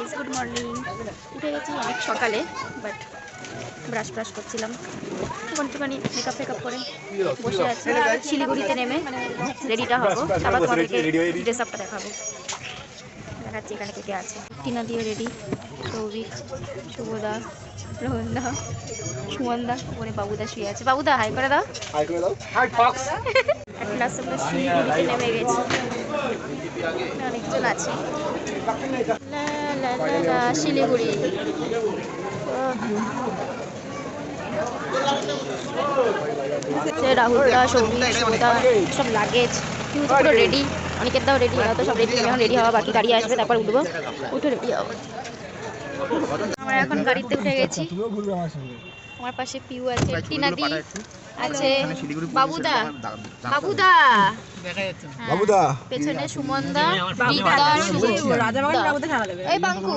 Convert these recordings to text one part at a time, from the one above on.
Guys, good morning. উঠে গেছি অনেক সকালে, বাট ব্রাশ করছিলাম। একটুখানি মেকআপ করে বসে আছি। শিলিগুড়িতে নেমে রেডিটা হবো, তারপর তোমাদেরকে ড্রেস আপটা দেখাচ্ছি এখানে কে কে আছে। টিনা দিয়ে রেডি, সৌভিক, শুভদা, রোহনদা, সুমনদা, ওখানে বাবুদা শুয়ে আছে। বাবুদা হাই করে দাও। High Fox. এক ক্লাস আমরা শিলিগুড়িতে নেমে গেছি, অনেকজন আছে। শিলিগুড়ি রাহুলদা, সৌভিক, শুভদা সব লাগেজ পুরো রেডি। অনেকের দাও রেডি, তো সব রেডি। এখন রেডি হওয়া বাকি, গাড়ি আসবে তারপর উঠবো, উঠে রেডি হবো। আমরা এখন গাড়িতে উঠে গেছি। আমার পাশে পিউ আছে, টিনাদি আছে, বাবুদা বাবুদা বাবুদা, পেছনে সুমনদা, এই বাঙ্কু,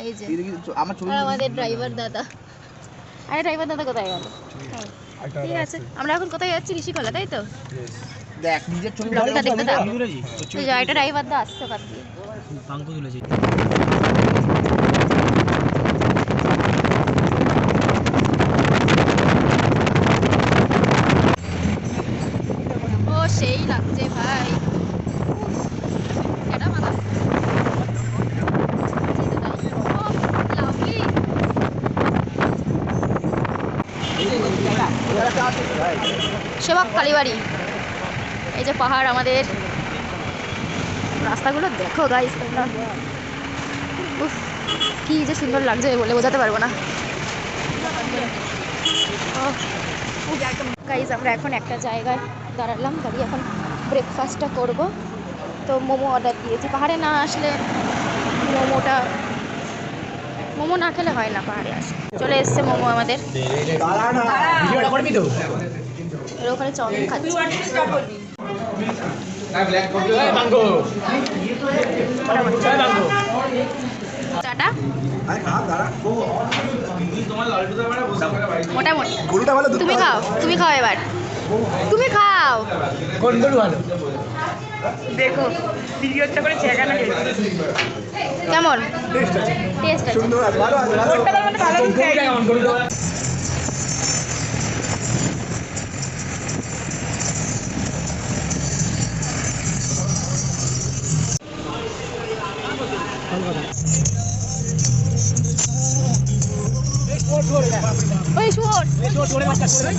এই যে আমাদের ড্রাইভার দাদা। আরে ড্রাইভার দাদা কোথায় গেল? ঠিক আছে, আমরা এখন কোথায় যাচ্ছি? ঋষিখোলা, তাই তো? দেখ নিজের ছবি ব্লগটা দেখতে দাও। এই যে একটা ড্রাইভার দা আসছে কাট দিয়ে বাঙ্কু তুলেছি। ও সেই লাগছে ভাই, এটা মাথা সেবক কালীবাড়ি। এই যে পাহাড়, আমাদের রাস্তাগুলো দেখো গাইস তোমরা, কি যে সুন্দর লাগছে বলে বোঝাতে পারবো না। গাইস আমরা এখন একটা জায়গায় দাঁড়ালাম, গাড়ি এখন ব্রেকফাস্টটা করব। তো মোমো অর্ডার দিয়েছি। পাহাড়ে না আসলে মোমো না খেলে হয় না। পাহাড়ে আসে চলে এসছে মোমো আমাদের। এর ওখানে চাউমিন খাচ্ছি। টাটা। মোটামুটি তুমি খাও এবার, তুমি খাও। কোন গরু ভালো দেখো, ভিডিওটা করে জায়গাটা কেমন টেস্ট আছে, সুন্দর আছে, ভালো আছে, ভালো।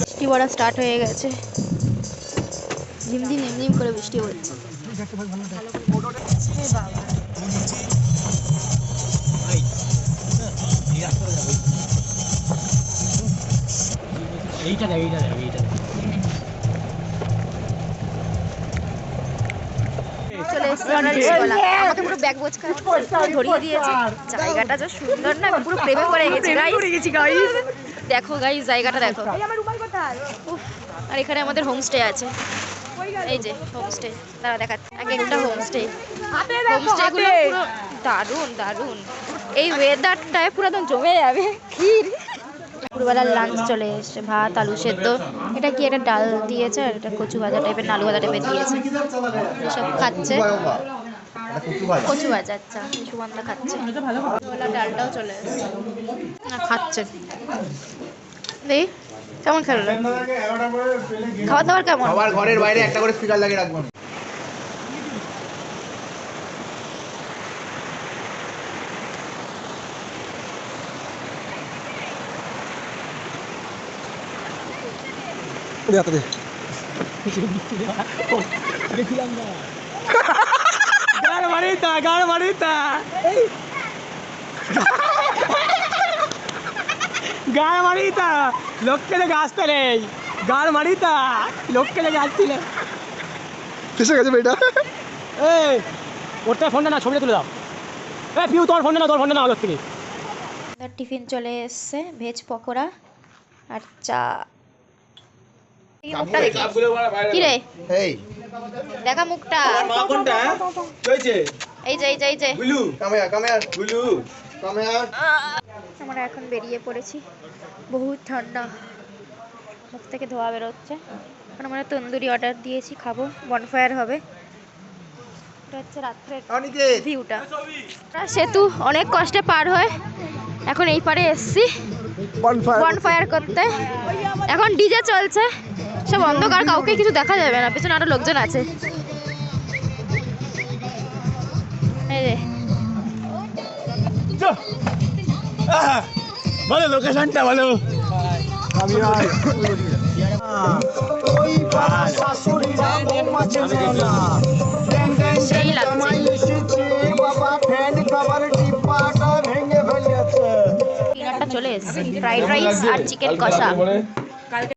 বৃষ্টি পড়া স্টার্ট হয়ে গেছে, ঝিমঝিম ঝিমঝিম করে বৃষ্টি হচ্ছে। চলে এসেছি আমরা ঋষিখোলা। আমাকে পুরো ব্যাগ বোঝ ধরিয়ে দিয়েছে। জায়গাটা যা সুন্দর না, পুরো প্রেমে পড়ে গেছি গাইস। দেখো গাইস, জায়গাটা দেখো। আর এখানে আমাদের হোমস্টে আছে, এই যে হোমস্টে। তারা দেখাচ্ছে এক একটা হোমস্টে গুলো পুরো দারুণ দারুণ। এই ওয়েদারটায় পুরো একদম জমে যাবে। ক্ষীর দুপুরবেলার লাঞ্চ চলে এসছে, ভাত, আলু সেদ্ধ, এটা কি একটা ডাল দিয়েছে, আর এটা কচু ভাজা টাইপের, আলু ভাজা টাইপের দিয়েছে। এসব খাচ্ছে, কচু ভাজা। আচ্ছা, সুমনদা খাচ্ছে। ডালটাও চলে এসছে, খাচ্ছে। দেখি কেমন খেললে, খাবার দাবার কেমন? সবার ঘরের বাইরে একটা করে স্পিকার লাগিয়ে রাখবো। লোককে দেখে আসতে নেই, গাড় মারিতা লোককে দেখে আসছিল। কিসে গেছে বেটা? এই ওটা ফোনটা না, ছবিটা তুলে দাও। এই পিউ তোমার ফোনটা না, তোমার ফোনটা না আগের থেকে। টিফিন চলে এসছে, ভেজ পকোড়া আর চা। মুখটা দেখি কি রে, এই দেখা মুখটা। এই যে এই যে Bulu come here Bulu come here. আমরা এখন বেরিয়ে পড়েছি, বহুত ঠান্ডা, মুখ থেকে ধোয়া বেরোচ্ছে। এখন আমরা তন্দুরি অর্ডার দিয়েছি, খাবো, বনফায়ার হবে। এটা হচ্ছে রাত্রের ভিউটা। সেতু অনেক কষ্টে পার হয়, এখন এই পারে এসছি বনফায়ার করতে। এখন ডিজে চলছে, সব অন্ধকার, কাউকে কিছু দেখা যাবে না, পেছনে আরো লোকজন আছে। এই যে বলো লোকেশনটা বলো। সেই লাগছে। ডিনারটা চলে এসছে, ফ্রাইড রাইস আর চিকেন কষা।